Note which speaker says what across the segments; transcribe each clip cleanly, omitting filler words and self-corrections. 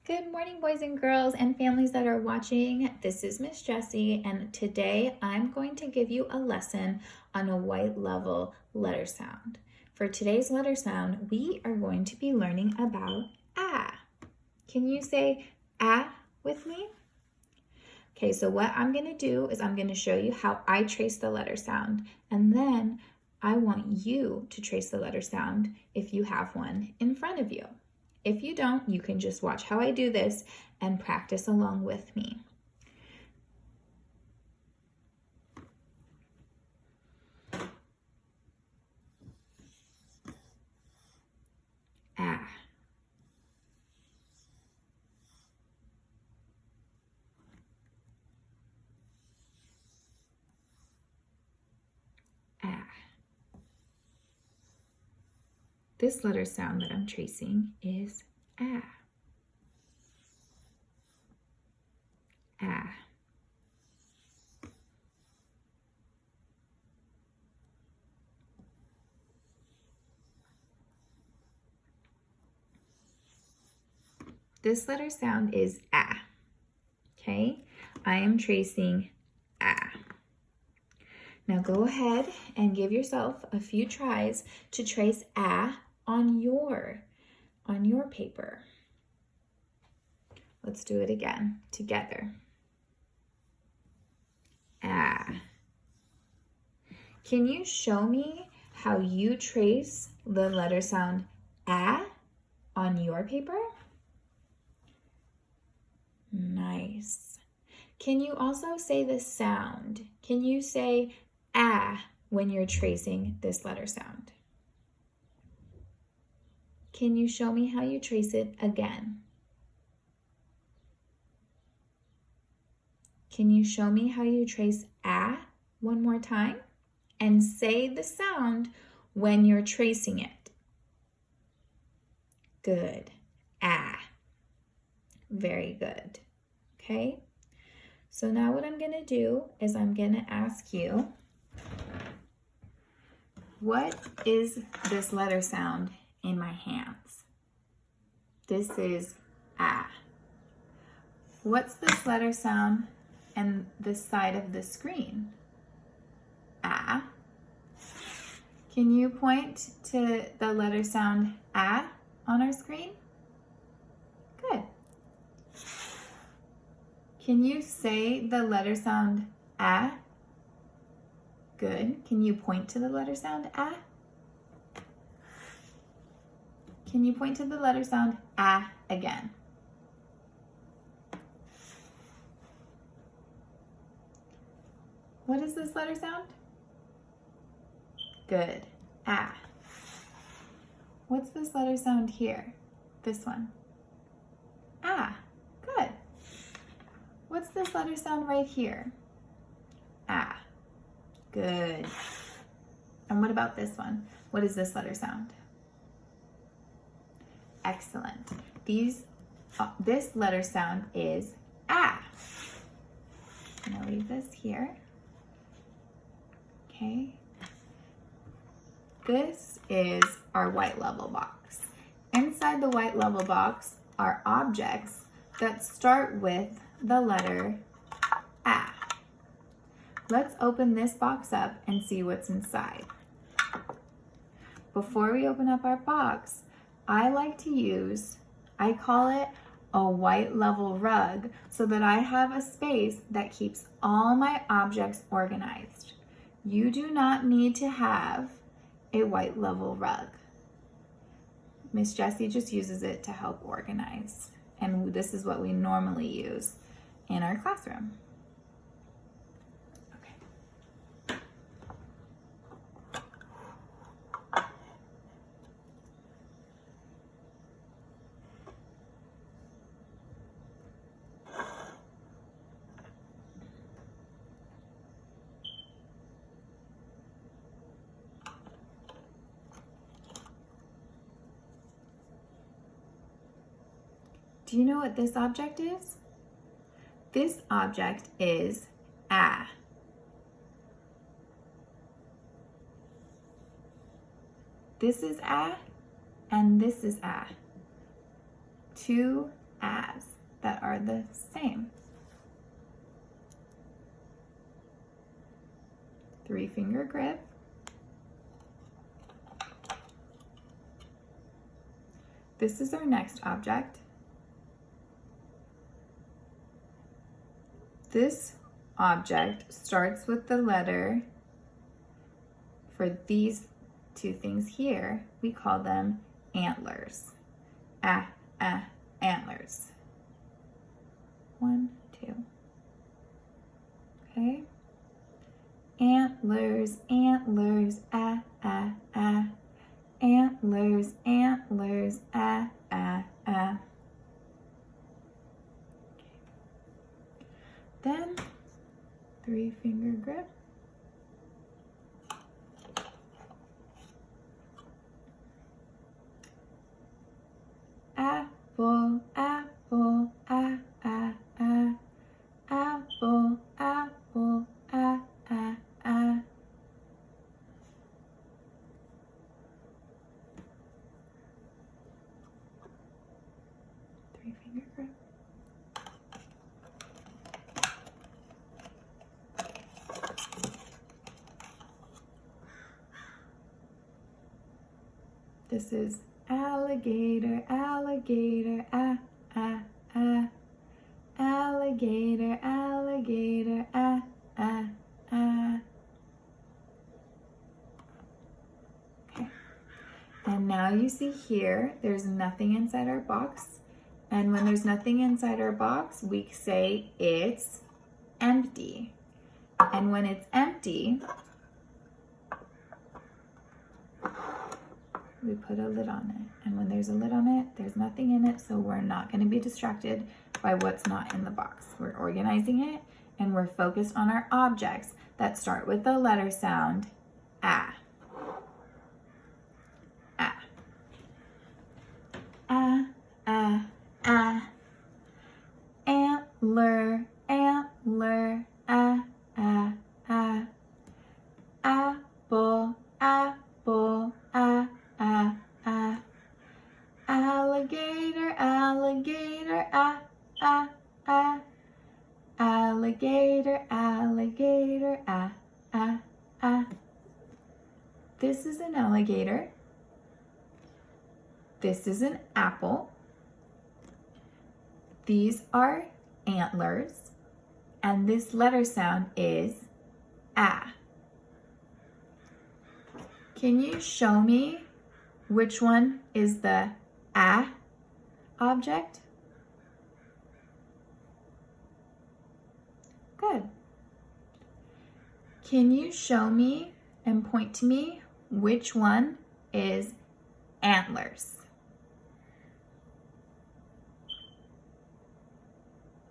Speaker 1: Good morning, boys and girls and families that are watching. This is Miss Jessie, and today I'm going to give you a lesson on a white level letter sound. For today's letter sound, we are going to be learning about ah. Can you say ah with me? Okay, so what I'm going to do is I'm going to show you how I trace the letter sound, and then I want you to trace the letter sound if you have one in front of you. If you don't, you can just watch how I do this and practice along with me. Ah. Ah. This letter sound that I'm tracing is ah. Ah. This letter sound is ah. Okay, I am tracing ah. Now go ahead and give yourself a few tries to trace ah on your paper. Let's do it again together. Ah. Can you show me how you trace the letter sound ah on your paper? Nice. Can you also say the sound? Can you say ah when you're tracing this letter sound? Can you show me how you trace it again? Can you show me how you trace ah one more time? And say the sound when you're tracing it. Good. Ah. Very good. Okay? So now what I'm going to do is I'm going to ask you, what is this letter sound in my hands? This is ah. What's this letter sound on this side of the screen? Ah. Can you point to the letter sound ah on our screen? Good. Can you say the letter sound ah? Good. Can you point to the letter sound ah? Can you point to the letter sound ah again? What is this letter sound? Good. Ah. What's this letter sound here? This one. Ah. Good. What's this letter sound right here? Ah. Good. And what about this one? What is this letter sound? Excellent. This letter sound is ah. I'm going to leave this here. Okay. This is our white level box. Inside the white level box are objects that start with the letter ah. Let's open this box up and see what's inside. Before we open up our box, I call it a white level rug, so that I have a space that keeps all my objects organized. You do not need to have a white level rug. Miss Jessie just uses it to help organize, and this is what we normally use in our classroom. Do you know what this object is? This object is ah. This is ah, and this is ah. Two as that are the same. 3-finger grip. This is our next object. This object starts with the letter. For these two things here, we call them antlers. Antlers. 1, 2. Okay? Antlers, antlers, antlers, antlers, Then 3-finger grip. Apple, apple, apple, apple, Three-finger grip. This is alligator, alligator, alligator, alligator, Okay. And now you see here, there's nothing inside our box. And when there's nothing inside our box, we say it's empty. And when it's empty, we put a lid on it. And when there's a lid on it, there's nothing in it, so we're not going to be distracted by what's not in the box. We're organizing it, and we're focused on our objects that start with the letter sound A. A. Antler, antler, apple, apple, alligator, alligator, alligator, alligator, This is an alligator. This is an apple. These are antlers. And this letter sound is A. Can you show me which one is the A object? Good. Can you show me and point to me which one is antlers?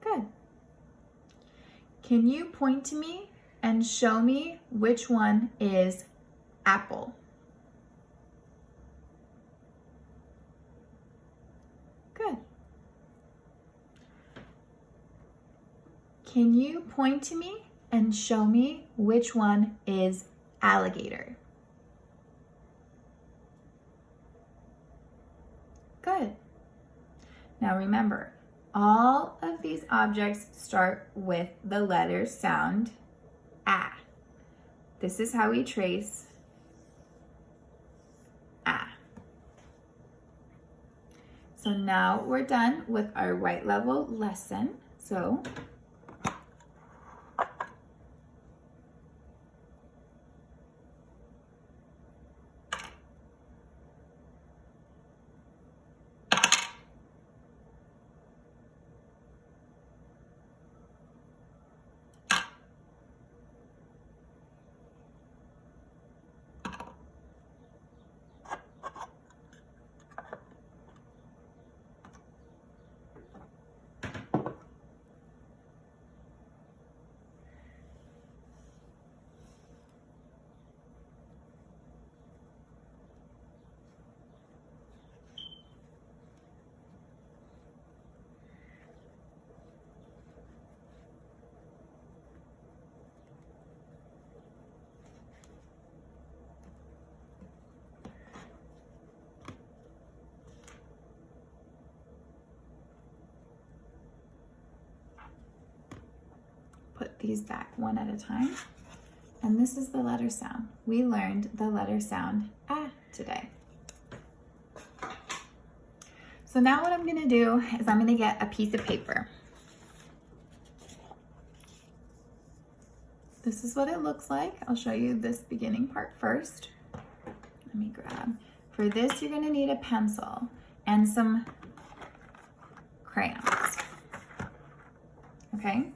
Speaker 1: Good. Can you point to me and show me which one is apple? Good. Can you point to me and show me which one is alligator? Good. Now remember, all of these objects start with the letter sound A. This is how we trace A. So now we're done with our white level lesson. So these back one at a time. And this is the letter sound. We learned the letter sound ah today. So now what I'm gonna do is I'm gonna get a piece of paper. This is what it looks like. I'll show you this beginning part first. Let me grab. For this, you're gonna need a pencil and some crayons, okay?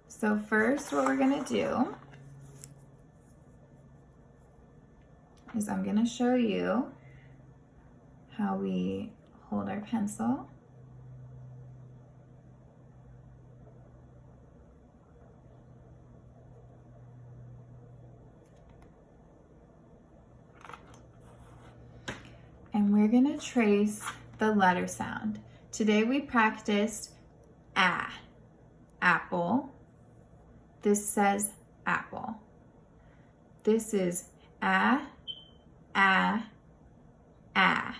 Speaker 1: So first, what we're gonna do is I'm gonna show you how we hold our pencil. And we're gonna trace the letter sound. Today we practiced ah, apple. This says apple. This is ah, ah, ah.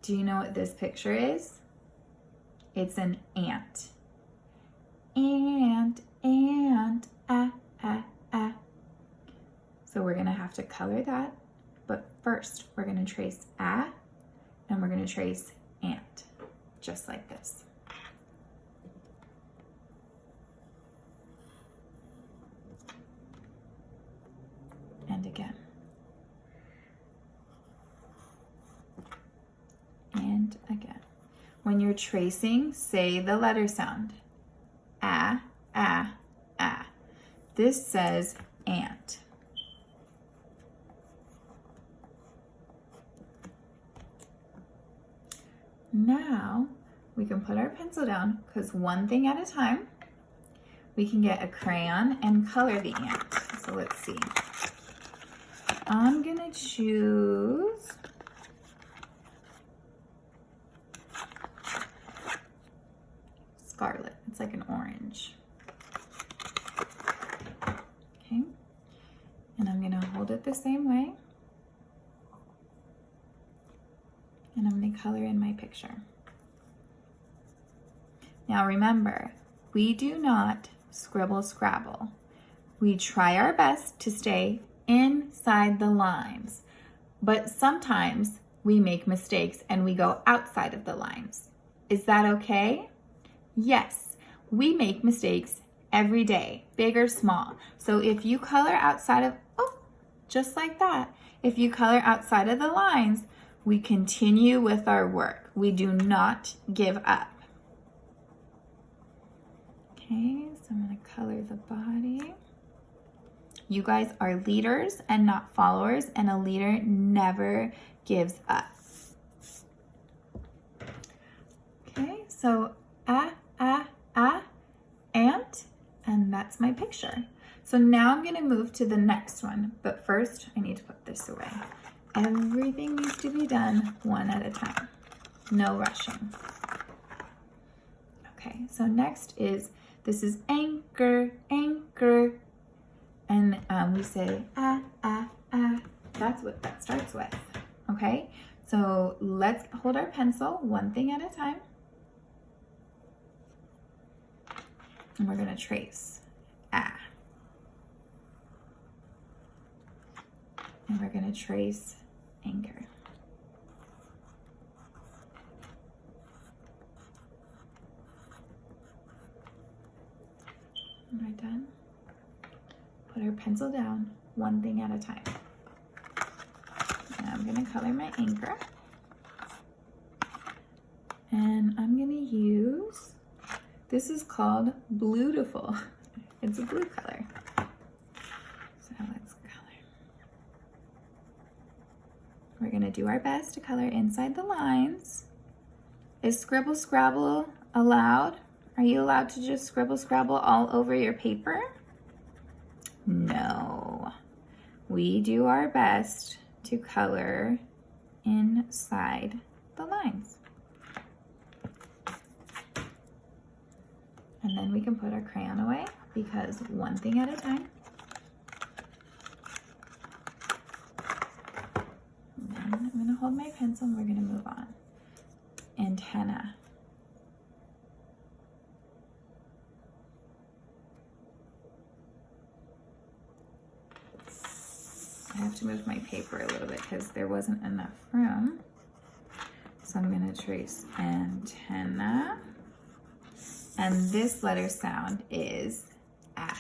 Speaker 1: Do you know what this picture is? It's an ant. Ant, ah, ah, ah. So we're gonna have to color that, but first we're gonna trace ah, and we're gonna trace ant, just like this. And again. And again. When you're tracing, say the letter sound. Ah, ah, ah. This says ant. Now we can put our pencil down because one thing at a time, we can get a crayon and color the ant. So let's see. I'm gonna choose scarlet. It's like an orange. Okay. And I'm gonna hold it the same way. And I'm gonna color in my picture. Now remember, we do not scribble scrabble. We try our best to stay inside the lines, but sometimes we make mistakes and we go outside of the lines. Is that okay? Yes, we make mistakes every day, big or small. So if you color outside of, just like that, if you color outside of the lines, we continue with our work. We do not give up. Okay, so I'm gonna color the body. You guys are leaders and not followers, and a leader never gives up. Okay, so ant, and that's my picture. So now I'm gonna move to the next one, but first I need to put this away. Everything needs to be done one at a time, no rushing. Okay, so next is, this is anchor, anchor. And we say, ah, ah, ah. That's what that starts with, okay? So let's hold our pencil one thing at a time. And we're gonna trace ah. And we're gonna trace anchor. Am I done? Put our pencil down one thing at a time. And I'm gonna color my anchor. And I'm gonna use, this is called Bluetiful. It's a blue color. So let's color. We're gonna do our best to color inside the lines. Is scribble scrabble allowed? Are you allowed to just scribble scrabble all over your paper? No. We do our best to color inside the lines. And then we can put our crayon away because one thing at a time. And then I'm gonna hold my pencil and we're gonna move on. Antenna. to move my paper a little bit because there wasn't enough room. So I'm going to trace antenna. And this letter sound is ah.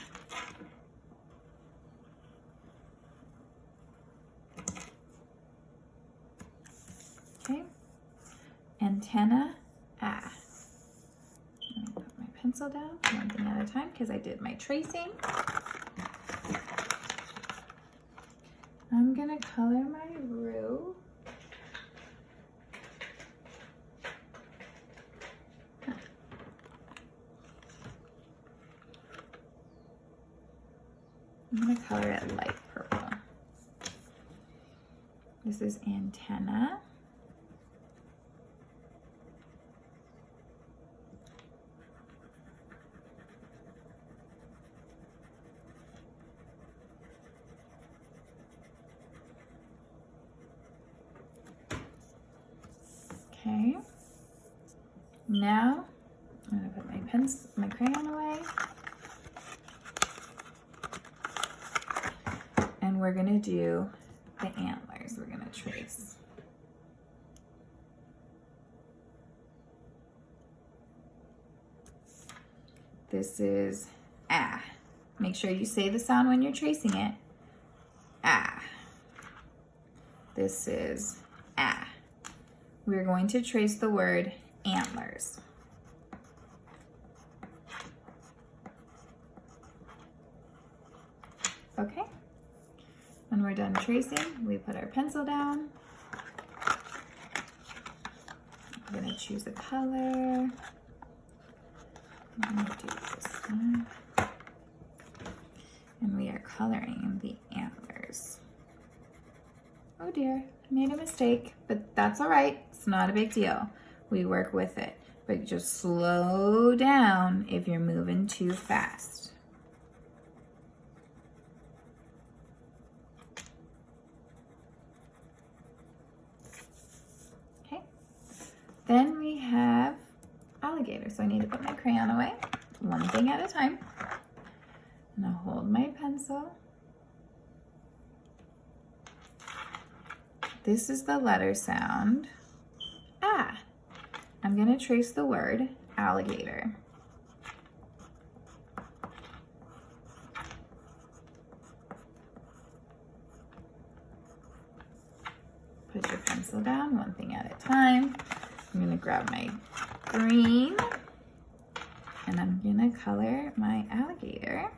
Speaker 1: Okay. Antenna, ah. Let me put my pencil down one thing at a time because I did my tracing. I'm gonna color my roux. I'm gonna color it light purple. This is antenna. Okay, now I'm going to put my crayon away, and we're going to do the antlers. We're going to trace. This is ah. Make sure you say the sound when you're tracing it. Ah. This is ah. We're going to trace the word antlers. Okay, when we're done tracing, we put our pencil down. I'm going to choose a color. I'm going to do this one. And we are coloring the antlers. Oh dear, I made a mistake, but that's all right. It's not a big deal. We work with it, but just slow down if you're moving too fast. Okay, then we have alligator. So I need to put my crayon away, one thing at a time. And I'll hold my pencil. This is the letter sound, ah. I'm gonna trace the word alligator. Put your pencil down, one thing at a time. I'm gonna grab my green, and I'm gonna color my alligator.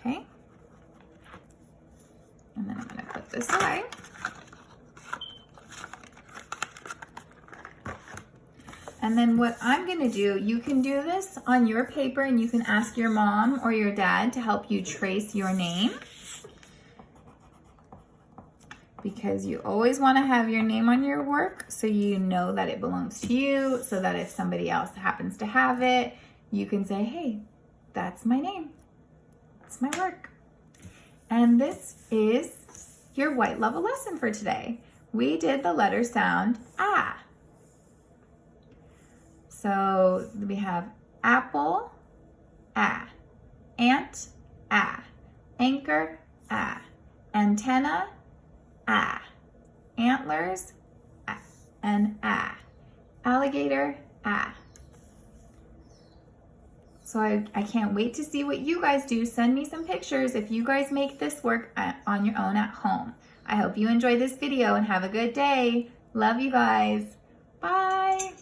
Speaker 1: Okay, and then I'm going to put this away. And then what I'm going to do, you can do this on your paper and you can ask your mom or your dad to help you trace your name, because you always want to have your name on your work so you know that it belongs to you, so that if somebody else happens to have it, you can say, hey, that's my name. It's my work. And this is your white level lesson for today. We did the letter sound ah. So we have apple, ah. Ant, ah. Anchor, ah. Antenna, ah. Antlers, ah. And ah. Alligator, ah. So I can't wait to see what you guys do. Send me some pictures if you guys make this work on your own at home. I hope you enjoy this video and have a good day. Love you guys. Bye.